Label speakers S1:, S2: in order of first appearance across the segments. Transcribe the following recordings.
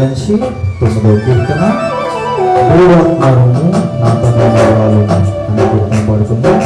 S1: నుంచి 9వ కీర్తన దైవాత్మను నాతో నడవాలి అనే కీర్తన పాడుకుందాం.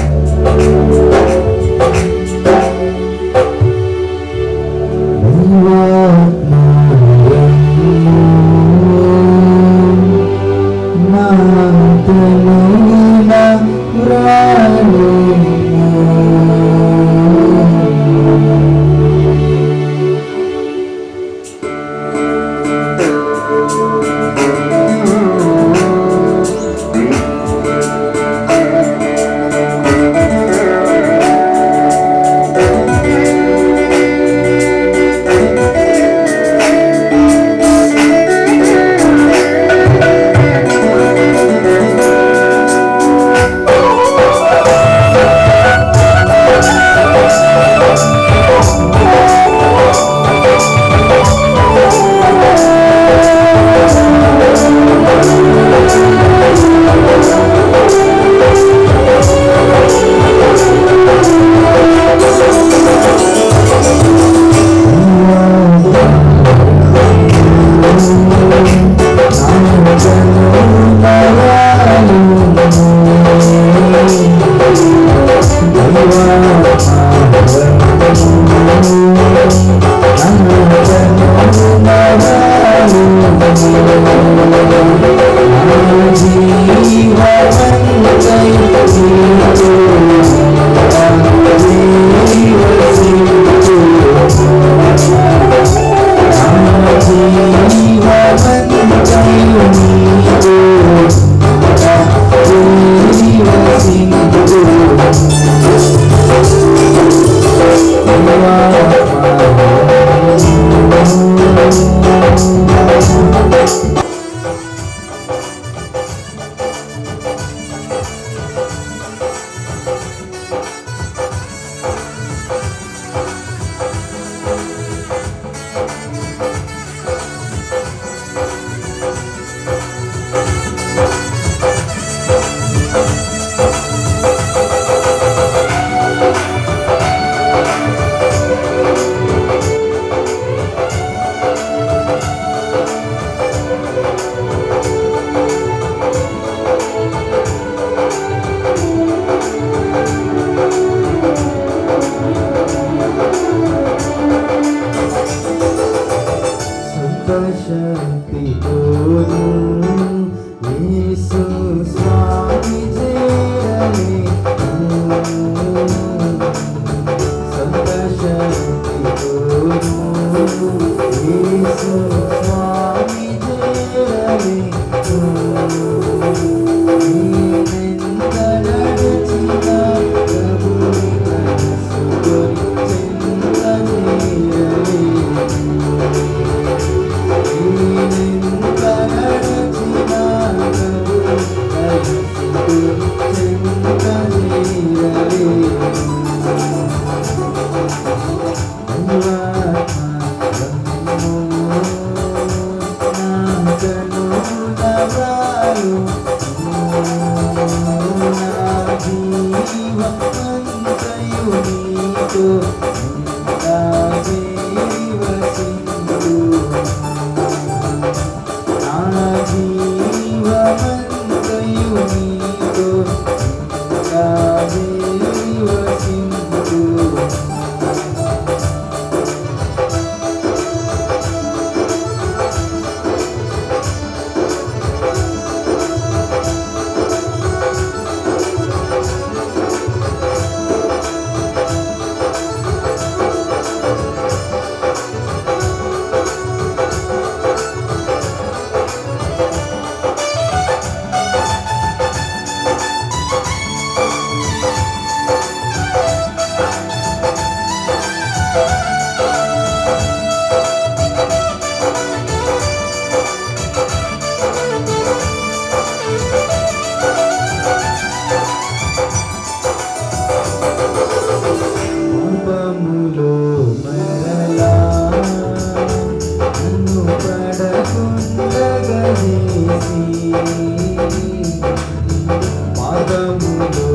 S2: పాదములో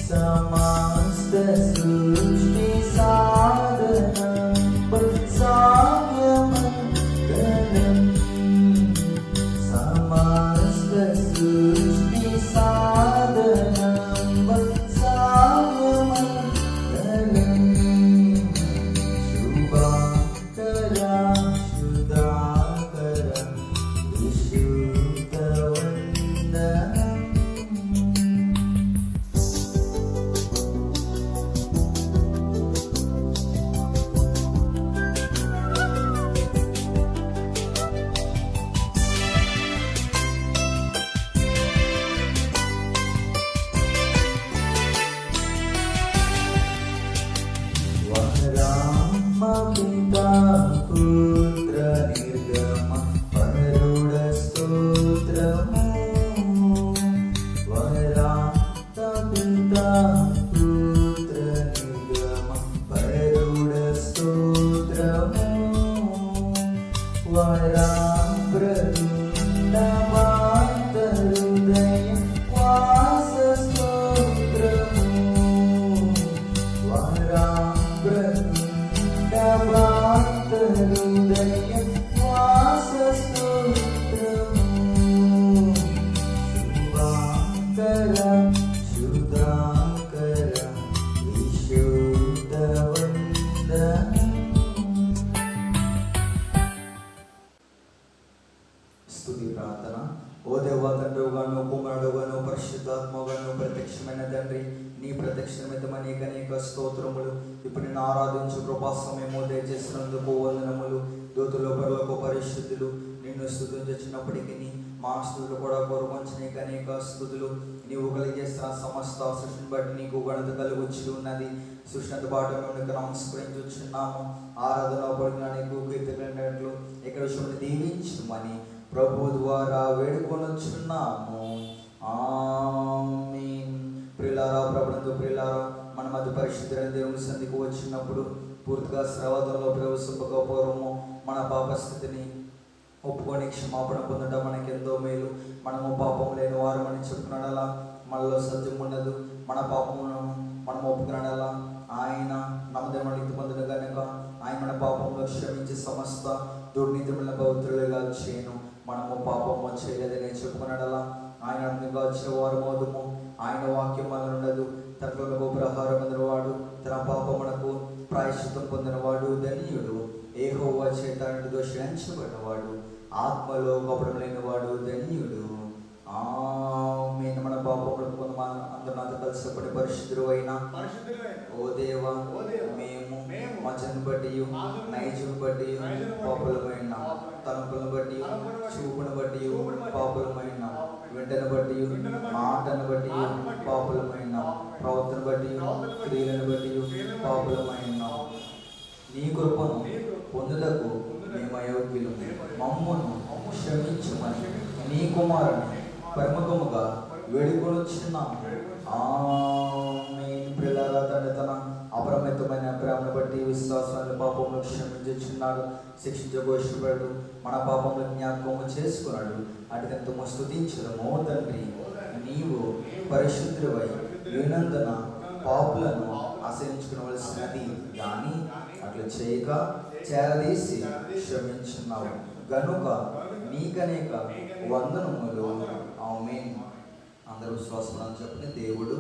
S1: సమస్త సృష్టి సాధనం సామ్యమంగళం సమస్త సృష్టి సాధనం సామ్యమంగళం శుభాకర శుధాకర విశుద్ధవందనం. పితా పుత్ర నిర్గమ పరుడ స్తోత్రము వరాత పితా పుత్ర నిర్గమ పరుడ స్తోత్రము వరా ప్రదుండ వాత హృదయ వాస స్తోత్రము వరా వాత హృదయ వాస స్తోత్రము శుభాకర శుధాకర విశుద్ధవందనం. స్తుతి ప్రార్థన. ఓ దేవా తండ్రిగాను కుమారుడుగాను పరిశుద్ధాత్మగాను ప్రత్యక్షమైన తండ్రి, నీ ప్రత్యక్ష నిమిత్తం అనేక స్తోత్రములు. ఇప్పుడు నేను ఆరాధించు కృపా సమయము దయచేసినందుకు వందనములు. దూతులు పరులకు పరిశుద్ధులు నిన్ను స్తుతించినప్పటికీ మా స్తుతులు కూడా గౌరవించిన అనేక స్తుతులు. నీవు కలిగేస్తున్న సమస్త సృష్టిని బట్టి నీకు ఘనత కలుగుచ్చి ఉన్నది. సృష్టి పాటు మేము నమస్కరించున్నాము. ఆరాధన పడిన నీకు కీర్తనట్లు ఇక్కడ విషయం దీవించమని ప్రభు ద్వారా వేడుకొనుచున్నాము. ఆమేన్. ప్రియులారా, ప్రభునందు ప్రియులారా, మన మధ్య పరిశుద్ధులైన దేవుని సంధికి వచ్చినప్పుడు పూర్తిగా శ్రవతంలో ప్రవేశింపకపోవడము మన పాప స్థితిని ఒప్పుకొని క్షమాపణ పొందడం మనకి ఎంతో మేలు. మనము పాపం లేని వారు అని చెప్పుకున్నాడలా మనలో సత్యం ఉండదు. మన పాపములను మనం ఒప్పుకున్నాడలా ఆయన నమ్మదం నీతి పొందడు కనుక ఆయన మన పాపంలో క్షమించి సమస్త దుర్నీతిముల పవిత్రులుగా చేయను. మనము పాపము చేయలేదని చెప్పుకున్నాడలా ఆయన అందుగా వచ్చిన వారు మోదము. ఆయన వాక్యం మన ఉండదు. తనకు ప్రహారం వాడు తన పాపమునకు ప్రాయశ్చిత్తం పొందినవాడు ధన్యుడు. యెహోవా చేత దోషించబడినవాడు ఆత్మలో కపటం లేనివాడు ధన్యుడు. ఆమేన్. మన పాపములకు అందరూ నాతో కలిసిపడి పరిశుద్ధులు అయినా ఓ దేవా, మేము మచ్చను బట్టి నైజును బట్టి పాపులమైన, తలంపులను బట్టి చూపును బట్టి పాపులమైన, వెంటను బట్టి మాటను బట్టి పాపులమైన, ప్రవర్తన బట్టి క్రియలను బట్టి పాపులమైన, నీ కృపను పొందుటకు మేము అయోగ్యులు. మమ్మును క్షమించమని నీ కుమారుని పరిముఖముగా వేడుకొనుచున్నాము. ఆమేన్. ప్రియులారా, తండ్రి తన అపరిమితమైన ప్రేమను బట్టి విశ్వాసాన్ని పాపములు క్షమించుచున్నాడు. శిక్షించగోషపడు మన పాపములు జ్ఞాపకము చేసుకున్నాడు. అటుకంతము స్తుతించుదము. తండ్రి, నీవు పరిశుద్ధుడవై వినందున పాపులను ఆశ్రయించుకోవలసినది కానీ అట్లా చేయక చేరదీసి క్షమించున్నావు గనుక నీకనేక వందనములు. ఆమేన్. అందరూ విశ్వాసం చెప్పని దేవుడు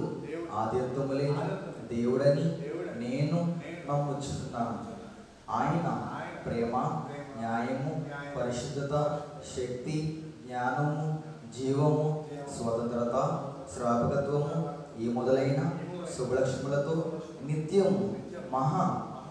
S1: ఆద్యంతములేని దేవుడని నేను నమ్ముచున్నాను. ఆయన ప్రేమ, న్యాయము, పరిశుద్ధత, శక్తి, జ్ఞానము, జీవము, స్వతంత్రత, శ్రాపకత్వము ఈ మొదలైన శుభలక్ష్ములతో నిత్యము మహా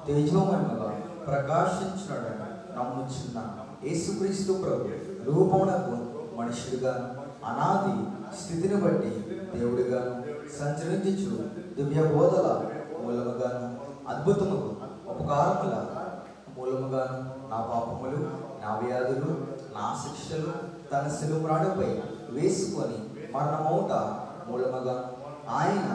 S1: తేజోమయముగా ప్రకాశించున్నాడని నమ్ముచున్నాను. యేసుక్రీస్తు ప్రభు రూపమునకు మనుషుడిగాను అనాది స్థితిని బట్టి దేవుడిగాను సంచరించు దివ్య బోధల మూలముగాను అద్భుతముకు ఉపకారముల మూలముగాను నా పాపములు, నా వ్యాధులు, నా శిక్షలు తన శిలుమరాడుపై వేసుకొని మరణమౌట మూలముగా ఆయన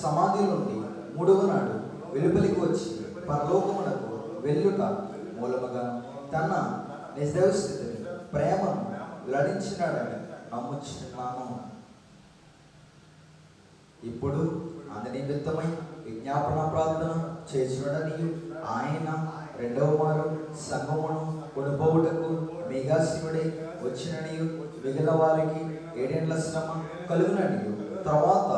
S1: సమాధి నుండి మూడవ నాడు వెలుపలికి వచ్చి పరలోకమునకు వెళ్ళుట మూలముగా తన నిజదైవ స్థితిని ప్రేమను వెల్లడించినాడని నమ్ముచున్నాను. ఇప్పుడు అందు నిమిత్తమై విజ్ఞాపన ప్రార్థన చేసినడనియు ఆయన రెండవ మారు సంగమును కొనుపోవుటకు మేఘాశివుడై వచ్చిననియు మిగిలిన వారికి 7 ఏళ్ల శ్రమ కలుగుననియు తర్వాత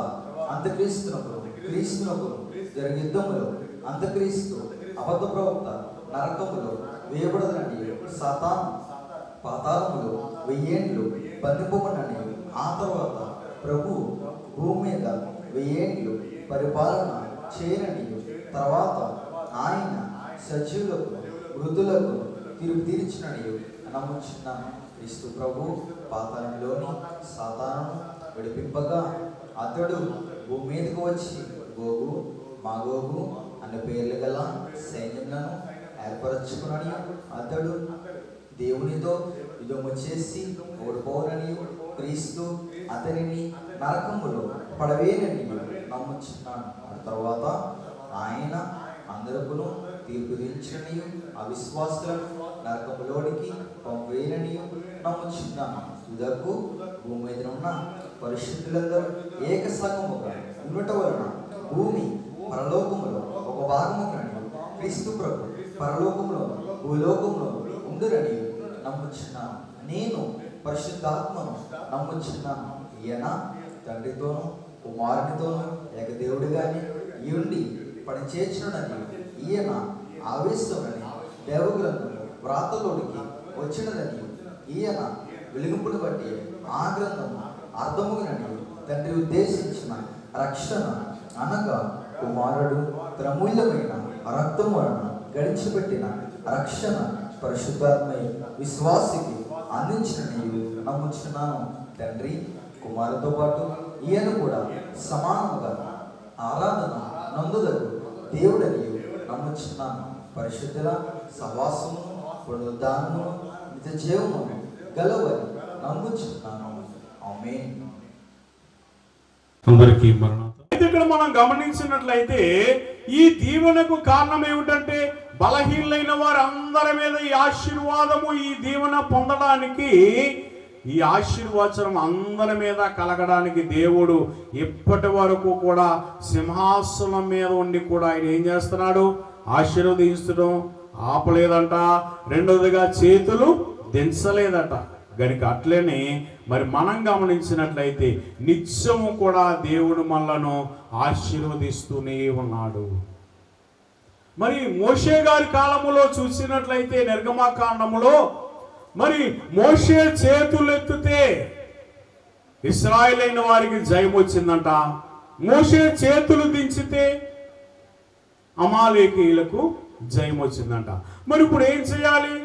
S1: క్రీస్తునకు జరిగే యుద్ధములో అంత్యక్రీస్తు అబద్ధ ప్రవక్త నరకములో వేయబడదననియు సాతాను పాతాళములో 1000 ఏండ్లు బంధింపబడనని ఆ తర్వాత ప్రభు భూమి మీద 1000 ఏండ్లు పరిపాలన చేయననియు తర్వాత ఆయన సజీవులకు మృతులకు తీర్పు తీర్చిననియు నమ్ముచున్నాను. క్రీస్తు ప్రభు పాతాళంలోని సాతానును విడిపింపగా అతడు భూమి మీదకు వచ్చి గోగు మాగోగు అనే పేర్లు గల సైన్యములను ఏర్పరచుకునని అతడు దేవునితో యుద్ధము చేసి ఓడిపోనని క్రీస్తు అతనిని నరకములో పడవేనని నమ్ముచున్నాను. ఆ తర్వాత ఆయన అందరకును తీర్పు తీర్చని అవిశ్వాసులను నరకములోనికి పంపేనని నమ్ముచున్నాను. తుదకు భూమి మీద ఉన్న పరిశుద్ధులందరూ ఏకసంగముగా ఉండటం వలన భూమి పరలోకములో ఒక భాగమునని క్రీస్తు ప్రభు పరలోకములో భూలోకములో ఉండురని నమ్ముచున్నాను. నేను పరిశుద్ధాత్మను నమ్ముచున్నాను. ఈయన తండ్రితోనూ కుమారునితోనూ ఏకదేవుడిగానే ఉండి పనిచేర్చునని ఈయన ఆవేశమని దేవగ్రంథము వ్రాతలోనికి వచ్చినదని ఈయన వెలుగుపుని బట్టి ఆ గ్రంథము అర్థమునని తండ్రి ఉద్దేశించిన రక్షణ అనగా కుమారుడు ప్రమూల్యమైన రక్తము వలన గడించిపెట్టిన రక్షణ పరిశుద్ధాత్మై విశ్వాసికి అందించినని నమ్ముచున్నాను. తండ్రి కుమారుతో పాటు ఈయన కూడా సమానముగా ఆరాధన నందుదగు దేవుడని నమ్ముచున్నాను. పరిశుద్ధుల సహవాసమును పునరుద్ధానమును నిత్య జీవమును గలవని నమ్ముచున్నాను. ఆమేన్.
S2: అందరికీ మరణాత. ఇక్కడ మనం గమనించినట్లయితే ఈ దీవెనకు కారణం ఏమిటంటే బలహీనైన వారందరి మీద ఈ ఆశీర్వాదము, ఈ దీవెన పొందడానికి, ఈ ఆశీర్వచనం అందరి మీద కలగడానికి దేవుడు ఇప్పటి వరకు కూడా సింహాసనం మీద ఉండి కూడా ఆయన ఏం చేస్తున్నాడు? ఆశీర్వదించడం ఆపలేదంట. రెండవదిగా చేతులు దించలేదట. గనుక అట్లనే మరి మనం గమనించినట్లయితే నిత్యము కూడా దేవుడు మనలను ఆశీర్వదిస్తూనే ఉన్నాడు. మరి మోషే గారి కాలములో చూసినట్లయితే నిర్గమకాండములో మరి మోషే చేతులు ఎత్తితే ఇశ్రాయేలైన వారికి జయం వచ్చిందంట. మోషే చేతులు దించితే అమాలేకీయులకు జయం వచ్చిందంట. మరి ఇప్పుడు ఏం చేయాలి?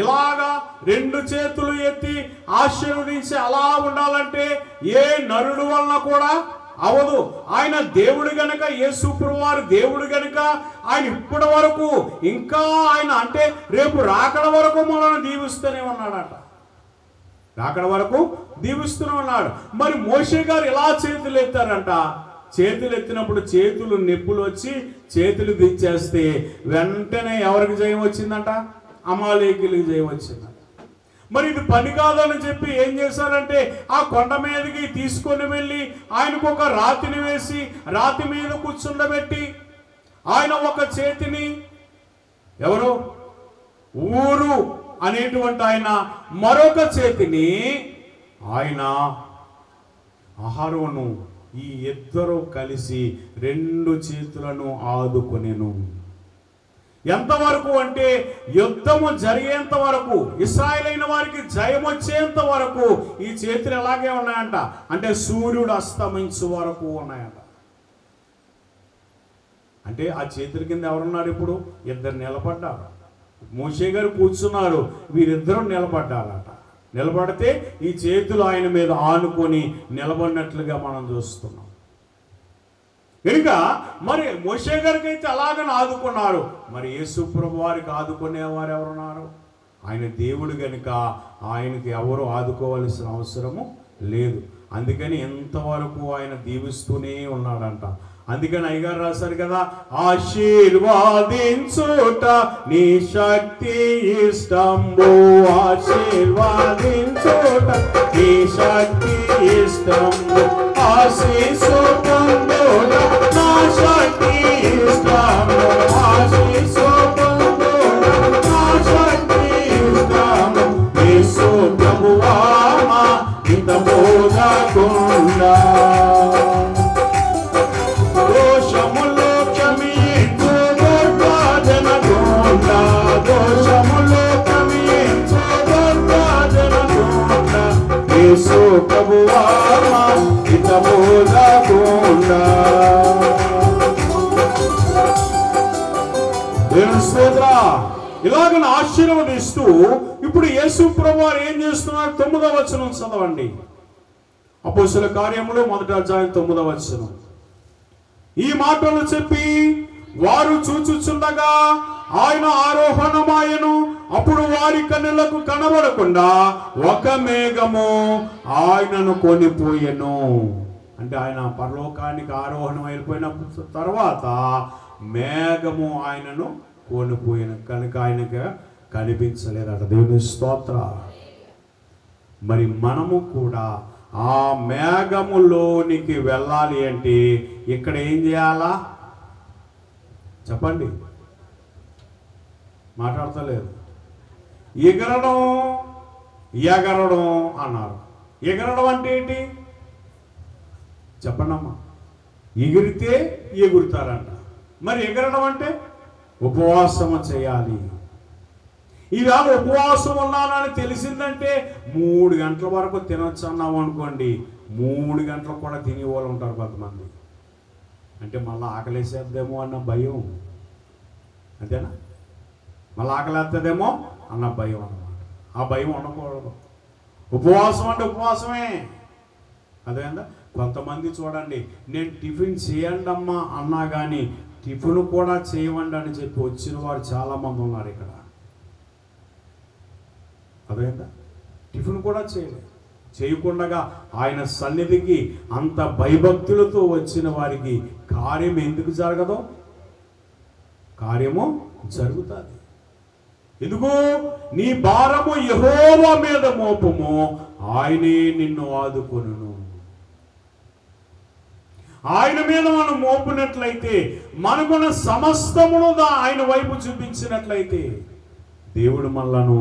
S2: ఇలాగా 2 చేతులు ఎత్తి ఆశీర్వదించి అలా ఉండాలంటే ఏ నరుడు వలన కూడా అవదు. ఆయన దేవుడు గనుక, యేసుప్రభువు వారు దేవుడు గనుక ఆయన ఇప్పటి వరకు ఇంకా ఆయన అంటే రేపు రాకడ వరకు మనల్ని దీవిస్తూనే ఉన్నాడట. రాకడ వరకు దీవిస్తూనే ఉన్నాడు. మరి మోషే గారు ఇలా చేతులు ఎత్తారంట. చేతులు ఎత్తినప్పుడు చేతులు నొప్పులు వచ్చి చేతులు దించేస్తే వెంటనే ఎవరికి జయం వచ్చిందంట? అమాలేకీయులకు జయం వచ్చిందంట. మరి ఇది పని కాదని చెప్పి ఏం చేశారంటే ఆ కొండ మీదకి తీసుకొని వెళ్ళి ఆయనకు ఒక రాతిని వేసి రాతి మీద కూర్చుండబెట్టి ఆయన ఒక చేతిని ఎవరు ఊరు అనేటువంటి ఆయన మరొక చేతిని ఆయన అహరోను ఈ ఇద్దరు కలిసి 2 చేతులను ఆదుకొనెను. ఎంతవరకు అంటే యుద్ధము జరిగేంత వరకు, ఇశ్రాయేలైన వారికి జయం వచ్చేంత వరకు ఈ చేతులు ఎలాగే ఉన్నాయంట అంటే సూర్యుడు అస్తమించు వరకు ఉన్నాయంట. అంటే ఆ చేతుల కింద ఎవరున్నారు? ఇప్పుడు 2 నిలబడ్డారు. మోషే గారు కూర్చున్నారు, వీరిద్దరూ నిలబడ్డారట. నిలబడితే ఈ చేతులు ఆయన మీద ఆనుకొని నిలబడినట్లుగా మనం చూస్తున్నాం. కనుక మరి మోషే గారికి అయితే అలాగని ఆదుకున్నారు. మరి యేసుప్రభు వారికి ఆదుకునేవారు ఎవరున్నారు? ఆయన దేవుడు గనుక ఆయనకి ఎవరు ఆదుకోవాల్సిన అవసరము లేదు. అందుకని ఎంతవరకు ఆయన దీవిస్తూనే ఉన్నాడంట. అందుకని అయ్యగారు రాశారు కదా, ఆశీర్వాదించుట నీ శక్తి ఇష్టంబు, ఆశీర్వాదించుట నీ శక్తి ఇష్టంబు, ఆశీస్సు పొందుట నా శక్తి ఇష్టము ఆశీస్సు పొందుట నా శక్తి ఇష్టము యేసు ప్రభువా మా హితబోధకుండా దోషములు క్షమించు దుర్గాజనకుండా దోషములు క్షమించు దుర్గాజనకుండా యేసు ప్రభువా మా హితబోధకుండా దేవుని స్తోత్రం. ఇలాగ ఆశీర్వదిస్తూ ఇప్పుడు యేసు ప్రభువారు ఏం చేస్తున్నారు? 9వ వచనం చదవండి. అపోస్తలుల కార్యములు 1వ అధ్యాయం 9వ వచనం. ఈ మాటలు చెప్పి వారు చూచుచుండగా ఆయన ఆరోహణమాయను. అప్పుడు వారి కన్నులకు కనబడకుండా ఒక మేఘము ఆయనను కొనిపోయెను. అంటే ఆయన పరలోకానికి ఆరోహణం అయిపోయిన తర్వాత మేఘము ఆయనను కొనిపోయిన కనుక ఆయనకు కనిపించలేదట. దేవుని స్తోత్ర. మరి మనము కూడా ఆ మేఘములోనికి వెళ్ళాలి అంటే ఇక్కడ ఏం చేయాలా చెప్పండి? మాట్లాడతలేదు. ఎగరడం ఎగరడం అన్నారు. ఎగరడం అంటే ఏంటి చెప్పండి అమ్మా? ఎగిరితే ఎగురుతారంట. మరి ఎగరడం అంటే ఉపవాసము చేయాలి. ఇవాళ ఉపవాసం ఉన్నానని తెలిసిందంటే 3 గంటల వరకు తినొచ్చు అన్నాము అనుకోండి, 3 గంటలకు కూడా తినే వాళ్ళు ఉంటారు కొంతమంది. అంటే మళ్ళీ ఆకలేసేద్దేమో అన్న భయం, అంతేనా? మళ్ళీ ఆకలేస్తుందేమో అన్న భయం అన్నమాట. ఆ భయం ఉండకూడదు. ఉపవాసం అంటే ఉపవాసమే. అదేందా? కొంతమంది చూడండి, నేను టిఫిన్ చేయండి అమ్మా అన్నా కానీ టిఫిన్ కూడా చేయమండి అని చెప్పి వచ్చిన వారు చాలామంది ఉన్నారు ఇక్కడ. అదేందా? టిఫిన్ కూడా చేయకుండా ఆయన సన్నిధికి అంత భయభక్తులతో వచ్చిన వారికి కార్యం ఎందుకు జరగదు? కార్యము జరుగుతుంది. ఎందుకు? నీ భారము యెహోవా మీద మోపము, ఆయనే నిన్ను ఆదుకొనును. ఆయన మీద మనం మోపినట్లయితే, మనకున్న సమస్తమును ఆయన వైపు చూపించినట్లయితే దేవుడు మనలను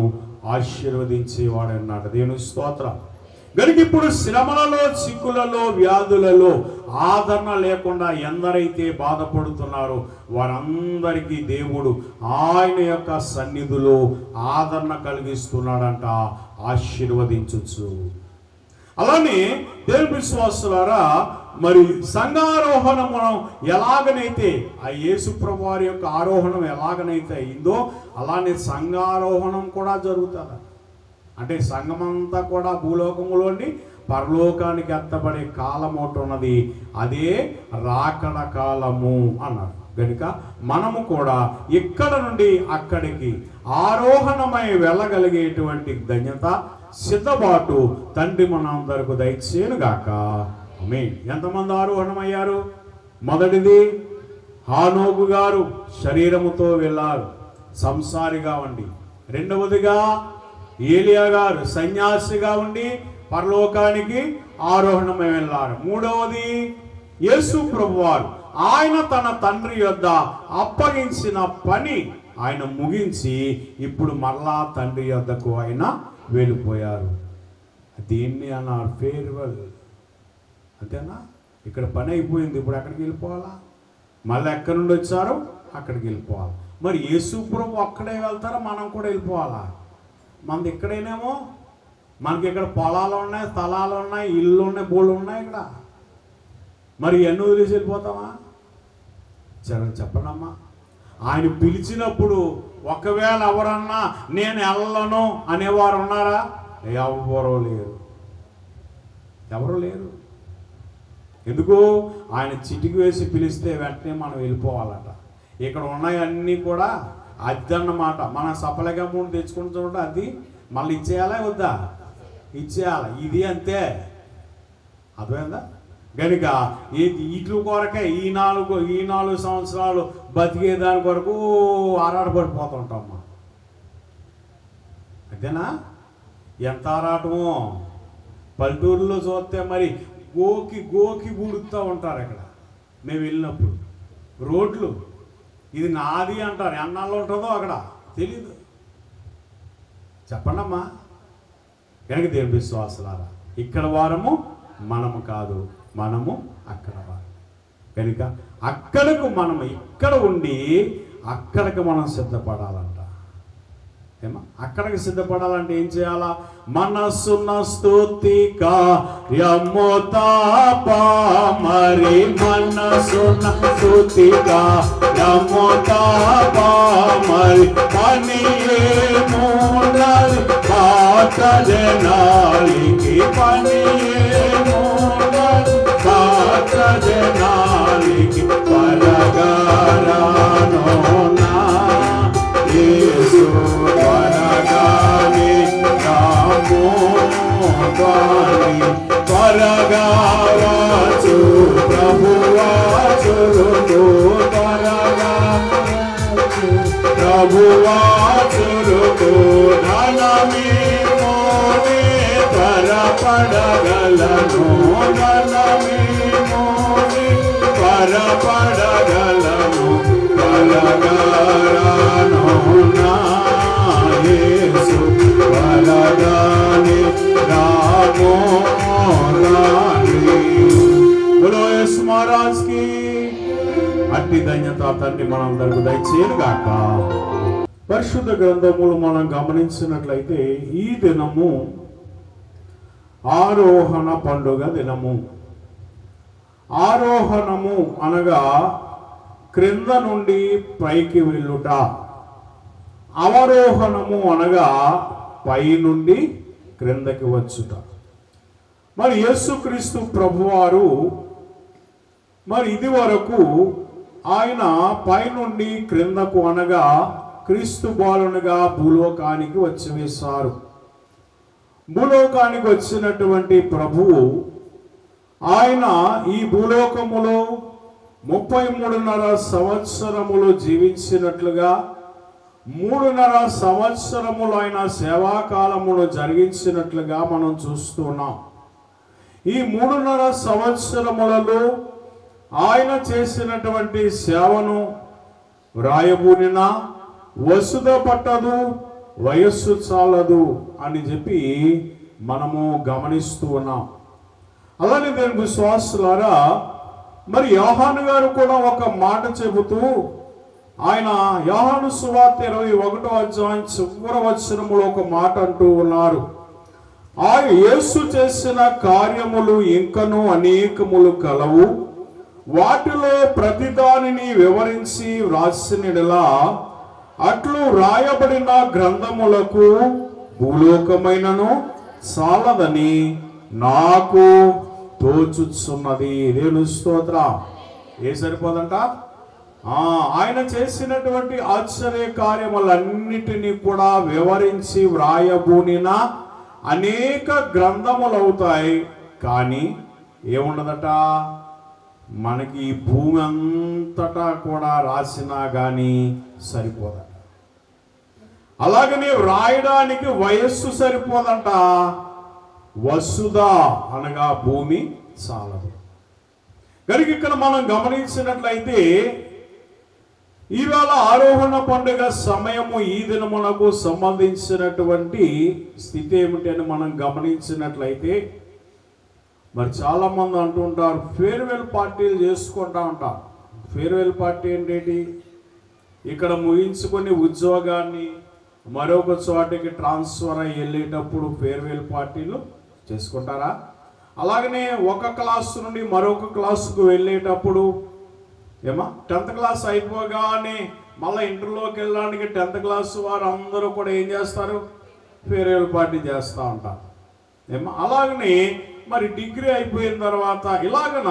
S2: ఆశీర్వదించేవాడన్నాడు. దేవుని స్తోత్రం. గనుక ఇప్పుడు శ్రమలలో, చిక్కులలో, వ్యాధులలో ఆదరణ లేకుండా ఎందరైతే బాధపడుతున్నారో వారందరికీ దేవుడు ఆయన యొక్క సన్నిధిలో ఆదరణ కలిగిస్తున్నాడంట, ఆశీర్వదించచ్చు. అలానే దేవుని విశ్వాసులారా, మరి సంఘారోహణము ఎలాగనైతే ఆ యేసు ప్రభువు వారి యొక్క ఆరోహణం ఎలాగనైతే అయిందో అలానే సంఘారోహణం కూడా జరుగుతుంది. అంటే సంఘమంతా కూడా భూలోకములోని పరలోకానికి ఎత్తబడే కాలం ఒకటి ఉన్నది, అదే రాకడ కాలము అన్నారు. కనుక మనము కూడా ఇక్కడ నుండి అక్కడికి ఆరోహణమై వెళ్ళగలిగేటువంటి ధన్యత, సిద్ధపాటు తండ్రి మనందరకు దయచేయునుగాక. ఆమేన్. ఎంతమంది ఆరోహణమయ్యారు? మొదటిది హానోకు గారు శరీరముతో వెళ్ళారు, సంసారిగా ఉండి. రెండవదిగా ఏలియా గారు సన్యాసిగా ఉండి పరలోకానికి ఆరోహణమై వెళ్ళారు. మూడవది యేసు ప్రభువారు ఆయన తన తండ్రి యొద్ద అప్పగించిన పని ఆయన ముగించి ఇప్పుడు మరలా తండ్రి యొద్దకు ఆయన వెళ్ళిపోయారు. దీన్ని అన్నారు ఫేర్వెల్. అంతేనా? ఇక్కడ పని అయిపోయింది, ఇప్పుడు ఎక్కడికి వెళ్ళిపోవాలా? మళ్ళీ ఎక్కడి నుండి వచ్చారో అక్కడికి వెళ్ళిపోవాలి. మరి యేసు ప్రభు అక్కడే వెళ్తారా, మనం కూడా వెళ్ళిపోవాలా? మనది ఇక్కడేనేమో, మనకి ఇక్కడ పొలాలు ఉన్నాయి, స్థలాలు ఉన్నాయి, ఇల్లు ఉన్నాయి, బోళ్ళు ఉన్నాయి ఇక్కడ. మరి ఎన్నో వదిలేసి వెళ్ళిపోతామా? చెప్పండమ్మా. ఆయన పిలిచినప్పుడు ఒకవేళ ఎవరన్నా నేను వెళ్ళను అనేవారు ఉన్నారా? ఎవరు లేరు. ఎందుకు? ఆయన చిటికి వేసి పిలిస్తే వెంటనే మనం వెళ్ళిపోవాలట. ఇక్కడ ఉన్నాయి అన్నీ కూడా అద్దన్నమాట. మన సపలగా మూడు తెచ్చుకుంటుంటే అది మళ్ళీ ఇచ్చేయాలా వద్దా? ఇచ్చేయాలి. ఇది అంతే. అర్థమైందా? కనుక ఇట్లు కొరకే ఈ 4 సంవత్సరాలు బతికేదాని కొరకు ఆరాటపడిపోతుంటామ్మా. అంతేనా? ఎంత ఆరాటమో. పల్లెటూరులో చూస్తే మరి గోకి గోకి గుడుతూ ఉంటారు. ఇక్కడ మేము వెళ్ళినప్పుడు రోడ్లు. ఇది నాది అంటారు, ఎన్నాళ్ళు ఉంటుందో అక్కడ తెలీదు. చెప్పండమ్మా. కనుక దేవుని విశ్వాసులారా, ఇక్కడ వారము మనము కాదు, మనము అక్కడ వారు. కనుక అక్కడకు మనం ఇక్కడ ఉండి అక్కడికి మనం సిద్ధపడాలంట. ఏమా అక్కడికి సిద్ధపడాలంటే ఏం చేయాలా? మనసున్న స్తుతి కార్యము తాపా, మరి మనసున్న స్తుతి కార్యము తాపా, మరి పని ఏమోనది పాత జనాలికి, పని ఏమోనది పాత జనాలికి, పరగారానో నా యేసు త్వరగానే రాబోతాని, త్వరగా వచ్చు ప్రభువాచురుకు, త్వరగా ప్రభువాచురుకు, ధనమేమోనే త్వరపడగలను, ధనమేమోనే త్వరపడగలను, త్వరగారాను నా యేసు త్వరగానే రాబోతాని. బోలో యేసు మహారాజ్ కి. అట్టి ధన్యత తండ్రి మనందరికి దయచేయను గాక. పరిశుద్ధ గ్రంథములు మనం గమనించినట్లయితే ఈ దినము ఆరోహణ పండుగ దినము. ఆరోహణము అనగా క్రింద నుండి పైకి వెళ్ళుట, అవరోహణము అనగా పై నుండి క్రిందకి వచ్చుట. మరి యేసుక్రీస్తు ప్రభువారు మరి ఇది వరకు ఆయన పై నుండి క్రిందకు అనగా క్రీస్తు బాలునిగా భూలోకానికి వచ్చి వేశారు. భూలోకానికి వచ్చినటువంటి ప్రభువు ఆయన ఈ భూలోకములో 33.5 సంవత్సరములు జీవించినట్లుగా 3.5 సంవత్సరములు ఆయన సేవాకాలమును జరిగించినట్లుగా మనం చూస్తున్నాం. ఈ 3.5 సంవత్సరములలో ఆయన చేసినటువంటి సేవను వ్రాయబూనిన వసుధ పట్టదు, వయస్సు చాలదు అని చెప్పి మనము గమనిస్తూ ఉన్నాం. అలానే దేవుని విశ్వాసులారా, మరి యోహాను గారు కూడా ఒక మాట చెబుతూ ఆయన యోహాను సువార్త 21వ అధ్యాయం చివరి వచనములో ఒక మాట అంటూ ఉన్నారు. ఆయన యేసు చేసిన కార్యములు ఇంకను అనేకములు కలవు, వాటిలో ప్రతిదానిని వివరించి వ్రాసినలా అట్లు రాయబడిన గ్రంథములకు భూలోకమైనను చాలదని నాకు తోచుచున్నది. దేవుని స్తోత్రం. ఏ సరిపోదంట? ఆయన చేసినటువంటి ఆశ్చర్య కార్యములన్నిటినీ కూడా వివరించి వ్రాయబూనిన అనేక గ్రంథములు అవుతాయి. కానీ ఏమున్నదట? మనకి ఈ భూమి అంతటా కూడా రాసినా కానీ సరిపోదట. అలాగనే వ్రాయడానికి వయస్సు సరిపోదంట, వసుధ అనగా భూమి చాలదు. కనుక ఇక్కడ మనం గమనించినట్లయితే ఈవేళ ఆరోహణ పండుగ సమయము ఈ దినమునకు సంబంధించినటువంటి స్థితి ఏమిటి అని మనం గమనించినట్లయితే, మరి చాలా మంది అంటుంటారు ఫేర్వెల్ పార్టీలు చేసుకుంటా ఉంటారు. ఫేర్వెల్ పార్టీ ఏంటి? ఇక్కడ ముగించుకొని ఉద్యోగాన్ని మరొక చోటికి ట్రాన్స్ఫర్ అయ్యి వెళ్ళేటప్పుడు ఫేర్వెల్ పార్టీలు చేసుకుంటారా? అలాగనే ఒక క్లాస్ నుండి మరొక క్లాసుకు వెళ్ళేటప్పుడు 10th క్లాస్ అయిపోగానే మళ్ళీ ఇంటర్లోకి వెళ్ళడానికి 10th క్లాస్ వారు అందరూ కూడా ఏం చేస్తారు? ఫేర్వెల్ పార్టీ చేస్తూ ఉంటారు. అలాగనే మరి డిగ్రీ అయిపోయిన తర్వాత ఇలాగన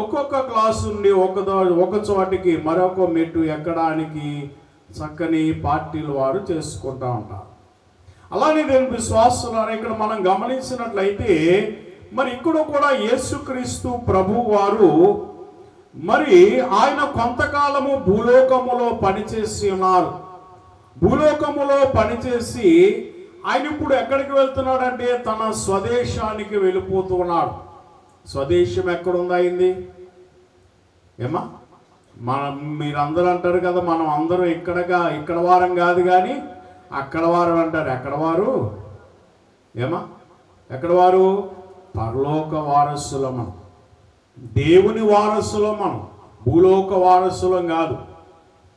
S2: ఒక్కొక్క క్లాస్ నుండి ఒక చోటికి మరొక మెట్టు ఎక్కడానికి చక్కని పార్టీలు వారు చేసుకుంటూ ఉంటారు. అలానే దేవుని విశ్వాసులారా, ఇక్కడ మనం గమనించినట్లయితే మరి ఇక్కడ కూడా యేసుక్రీస్తు ప్రభు వారు మరి ఆయన కొంతకాలము భూలోకములో పనిచేసి ఉన్నారు. భూలోకములో పనిచేసి ఆయన ఇప్పుడు ఎక్కడికి వెళ్తున్నాడంటే తన స్వదేశానికి వెళ్ళిపోతూ ఉన్నాడు. స్వదేశం ఎక్కడుంది అయింది? మీరందరూ అంటారు కదా, మనం అందరూ ఇక్కడ వారం కాదు కానీ అక్కడ వారం అంటారు. ఎక్కడ వారు? ఏమా ఎక్కడ వారు? పరలోక వారసులం మనం, దేవుని వారసులం మనం, భూలోక వారసులం కాదు.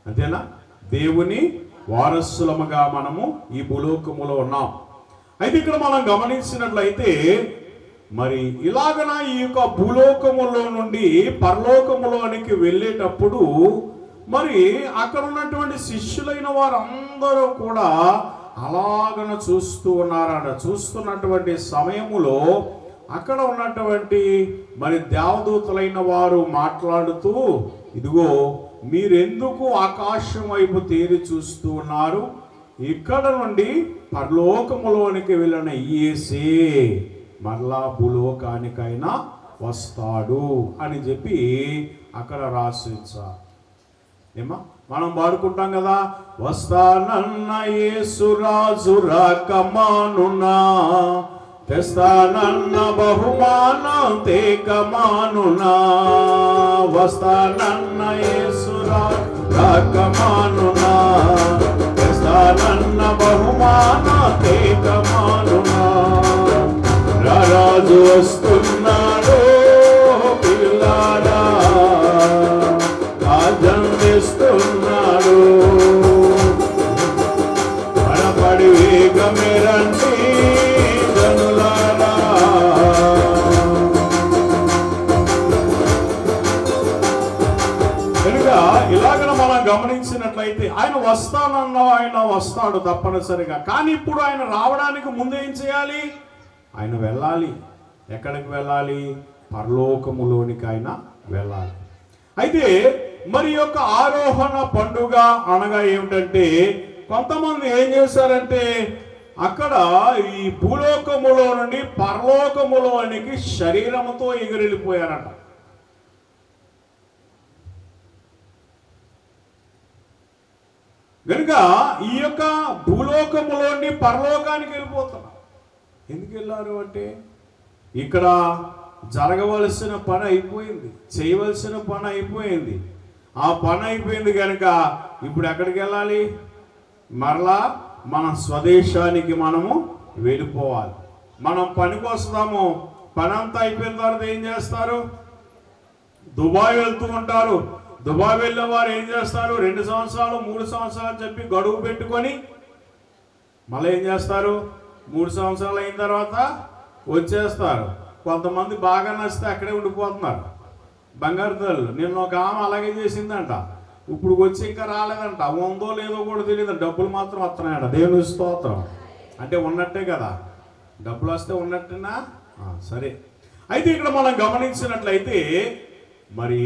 S2: అంతేనా? దేవుని వారసులముగా మనము ఈ భూలోకములో ఉన్నాం. అయితే ఇక్కడ మనం గమనించినట్లయితే మరి ఇలాగన ఈ యొక్క భూలోకములో నుండి పరలోకములోనికి వెళ్ళేటప్పుడు మరి అక్కడ ఉన్నటువంటి శిష్యులైన వారందరూ కూడా అలాగన చూస్తూ ఉన్నారట. చూస్తున్నటువంటి సమయములో అక్కడ ఉన్నటువంటి మరి దేవదూతలైన వారు మాట్లాడుతూ, ఇదిగో మీరెందుకు ఆకాశం వైపు తేరి చూస్తూ ఉన్నారు? ఇక్కడ నుండి పరలోకములోనికి వెళ్ళిన యేసే మరలా భూలోకానికైనా వస్తాడు అని చెప్పి అక్కడ రాసించారు. ఏమా మనం పాడుకుంటాం కదా, వస్తానన్న యేసు రాజు రాకమానునా, తెస్తానన్న బహుమానం తేకమానునా. వస్తానన్న యేసు రాకమానునా, తెస్తానన్న బహుమానం తేకమానునా. రాజు వస్తున్నాడు పిల్లారా, రాజ్యం తెస్తున్నాడు. పడపడి వేగమే రండి జనులారా. కనుక ఇలాగ మనం గమనించినట్లయితే ఆయన వస్తాడు తప్పనిసరిగా. కానీ ఇప్పుడు ఆయన రావడానికి ముందు ఏం చేయాలి? ఆయన వెళ్ళాలి. ఎక్కడికి వెళ్ళాలి? పరలోకములోనికి ఆయన వెళ్ళాలి. అయితే మరి యొక్క ఆరోహణ పండుగ అనగా ఏమిటంటే, కొంతమంది ఏం చేశారంటే అక్కడ ఈ భూలోకములో నుండి పరలోకములోనికి శరీరముతో ఎగిరెళ్ళిపోయారట. కనుక ఈ యొక్క భూలోకములోని పరలోకానికి వెళ్ళిపోతున్నారు. ఎందుకు వెళ్ళారు అంటే, ఇక్కడ జరగవలసిన పని అయిపోయింది, చేయవలసిన పని అయిపోయింది. ఆ పని అయిపోయింది కనుక ఇప్పుడు ఎక్కడికి వెళ్ళాలి? మరలా మన స్వదేశానికి మనము వెళ్ళిపోవాలి. మనం పనికి వస్తాము, పని అంతా అయిపోయిన తర్వాత ఏం చేస్తారు? దుబాయ్ వెళ్తూ ఉంటారు. దుబాయ్ వెళ్ళిన వారు ఏం చేస్తారు? 2 సంవత్సరాలు 3 సంవత్సరాలు చెప్పి గడువు పెట్టుకొని మళ్ళీ ఏం చేస్తారు? 3 సంవత్సరాలు అయిన తర్వాత వచ్చేస్తారు. కొంతమంది బాగా నచ్చితే అక్కడే ఉండిపోతున్నారు. బంగారు తల్లు నిన్న ఒక ఆమె అలాగే చేసిందంట. ఇప్పుడు వచ్చి ఇంకా రాలేదంట. ఉందో లేదో కూడా తెలియదు. డబ్బులు మాత్రం వస్తున్నాయంట. దేవుని స్తోత్రం. అంటే ఉన్నట్టే కదా, డబ్బులు వస్తే ఉన్నట్టేనా? సరే. అయితే ఇక్కడ మనం గమనించినట్లయితే మరి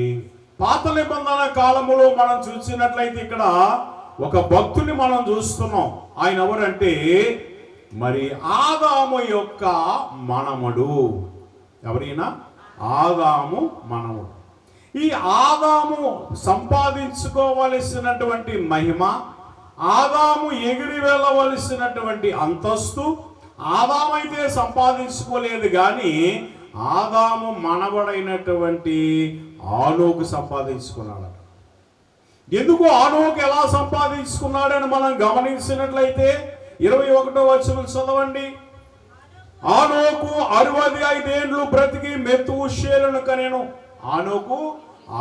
S2: పాత నిబంధన కాలములో మనం చూసినట్లయితే ఇక్కడ ఒక భక్తుని మనం చూస్తున్నాం. ఆయన ఎవరంటే మరి ఆదాము యొక్క మనమడు. ఎవరైనా? ఆదాము మనముడు. ఈ ఆదాము సంపాదించుకోవలసినటువంటి మహిమ, ఆదాము ఎగిరి వెళ్ళవలసినటువంటి అంతస్తు ఆదాము అయితే సంపాదించుకోలేదు, కానీ ఆదాము మనవడైనటువంటి ఆనోకు సంపాదించుకున్నాడు. ఎందుకు ఆనోకు ఎలా సంపాదించుకున్నాడని మనం గమనించినట్లయితే 21వ వచనం చదవండి. ఆనోకు 65 ఏండ్లు బ్రతికి మెతూషేలును కనెను. ఆనోకు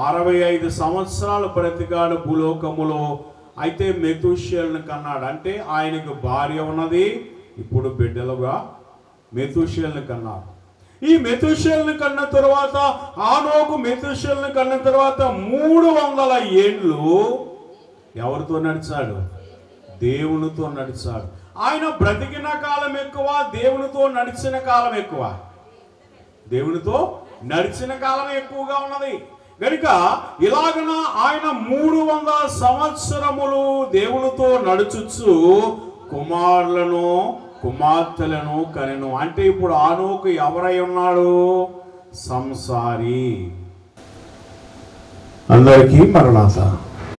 S2: 65 సంవత్సరాలు బ్రతికాడు భూలోకములో. అయితే మెతూషేలును కన్నాడు. అంటే ఆయనకు భార్య ఉన్నది, ఇప్పుడు బిడ్డలుగా మెతూషేలును కన్నాడు. ఈ మెతూషేలును కన్న తరువాత ఆనోకు మెతూషేలును కన్న తరువాత 300 ఏండ్లు ఎవరితో నడిచాడు? దేవునితో నడిచాడు. ఆయన బ్రతికిన కాలం ఎక్కువ, దేవునితో నడిచిన కాలం ఎక్కువ. దేవునితో నడిచిన కాలం ఎక్కువగా ఉన్నది కనుక ఇలాగన ఆయన 300 సంవత్సరములు దేవునితో నడుచుచు కుమారులను కుమార్తెలను కనెను. అంటే ఇప్పుడు ఆనోకు ఎవరై ఉన్నాడు? సంసారి. అందరికీ మరణాత.